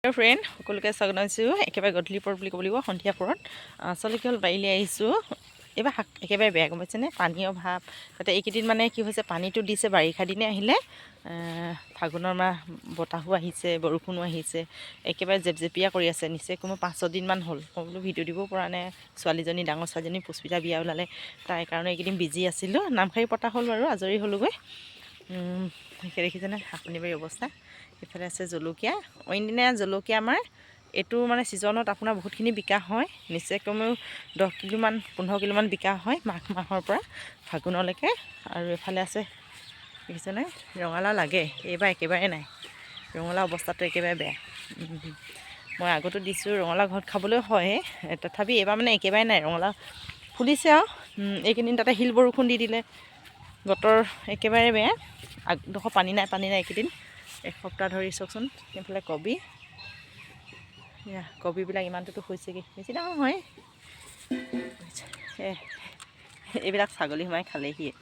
friend সকলোকে স্বাগত জনাইছোঁ একেবাৰে গধূলি পৰত বুলি ক'ব লাগিব সন্ধিয়া পৰত আচলতে কি হ'ল বাৰীলৈ আহিছোঁ এইবাৰ শাক একেবাৰে বেয়া গম পাইছেনে পানীৰ অভাৱ তাতে এইকেইদিন মানে কি হৈছে পানীটো দিছে বাৰিষা দিনে আহিলে ফাগুনৰ মাহ বতাহো আহিছে বৰষুণো আহিছে একেবাৰে জেপজেপীয়া কৰি আছে নিচেই কোনো 5-6 দিনমান হ'ল মই বোলো ভিডিঅ' দিব পৰা নাই ছোৱালীজনী ডাঙৰ ছোৱালীজনী পুষ্পিতা বিয়া ওলালে তাইৰ কাৰণে এইকেইদিন বিজি আছিলোঁ নামখাৰী পতা হ'ল বাৰু আজৰি হ'লোগৈ দেখিছেনে শাকনি বাৰীৰ অৱস্থা এইফালে আছে জলকীয়া অইনদিনা জলকীয়া আমাৰ এইটো মানে ছিজনত আপোনাৰ বহুতখিনি বিকা হয় নিশ্চয় কমেও 10 কিলোমান 15 কিলোমান বিকা হয় মাঘ মাহৰ পৰা ফাগুনলৈকে আৰু এফালে আছে দেখিছেনে ৰঙালাও লাগে এইবাৰ একেবাৰে নাই ৰঙালাও অৱস্থাটো একেবাৰে বেয়া মই আগতো দিছোঁ ৰঙালাও ঘৰত খাবলৈ হয় তথাপি এইবাৰ মানে একেবাৰে নাই ৰঙালাও ফুলিছে আৰু এইকেইদিন তাতে শিল বৰষুণ দি দিলে বতৰ একেবাৰে বেয়া আগডোখৰ পানী নাই এইকেইদিন এসপ্তাহ ধৰি চাওকচোন এইফালে কবি কবিবিলাক ইমানটোতো হৈছেগৈ বেছি ডাঙৰ হয় এইবিলাক ছাগলী সোমাই খালেহিয়ে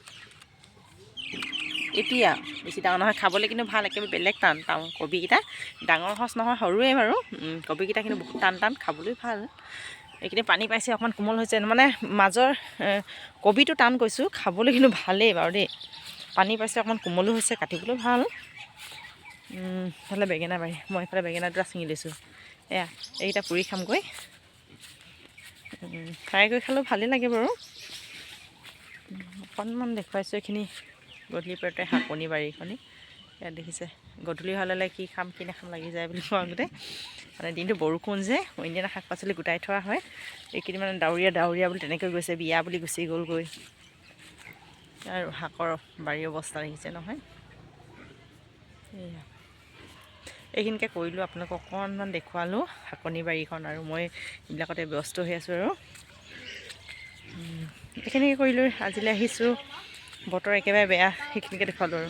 এতিয়া বেছি ডাঙৰ নহয় খাবলৈ কিন্তু ভাল একেবাৰে বেলেগ টান কবিকেইটা ডাঙৰ সচ নহয় সৰুৱে বাৰু কবিকেইটা কিন্তু বহুত টান খাবলৈ ভাল এইকেইদিন পানী পাইছে অকণমান কোমল হৈছে মানে মাজৰ কবিটো টান কৈছোঁ খাবলৈ কিন্তু ভালেই বাৰু দেই পানী পাইছে অকণমান কোমলো হৈছে কাটিবলৈ ভাল এইফালে বেঙেনা বাৰী মই এইফালে বেঙেনা দুটা ছিঙি লৈছোঁ এইকেইটা পুৰি খামগৈ ফ্ৰাই কৰি খালেও ভালেই লাগে বাৰু অকণমান দেখুৱাইছোঁ এইখিনি গধূলি পৰতে শাকনি বাৰীখনি ইয়াত দেখিছে গধূলি হ'লে কি খাম কি নাখাম লাগি যায় বুলি কোৱা আগতে মানে দিনটো বৰষুণ যে অন্যান্য শাক পাচলি গোটাই থোৱা হয় এইকেইদিন মানে ডাৱৰীয়া বুলি তেনেকৈ গৈছে বিয়া বুলি গুচি গ'লগৈ আৰু শাকৰ বাৰীৰ অৱস্থা দেখিছে নহয় এইখিনিকে কৰিলোঁ আপোনালোকক অকণমান দেখুৱালোঁ শাকনি বাৰীখন আৰু মই এইবিলাকতে ব্যস্ত হৈ আছোঁ আৰু এইখিনিকে কৰিলোঁ আজিলৈ আহিছোঁ বতৰ একেবাৰে বেয়া সেইখিনিকে দেখুৱালোঁ আৰু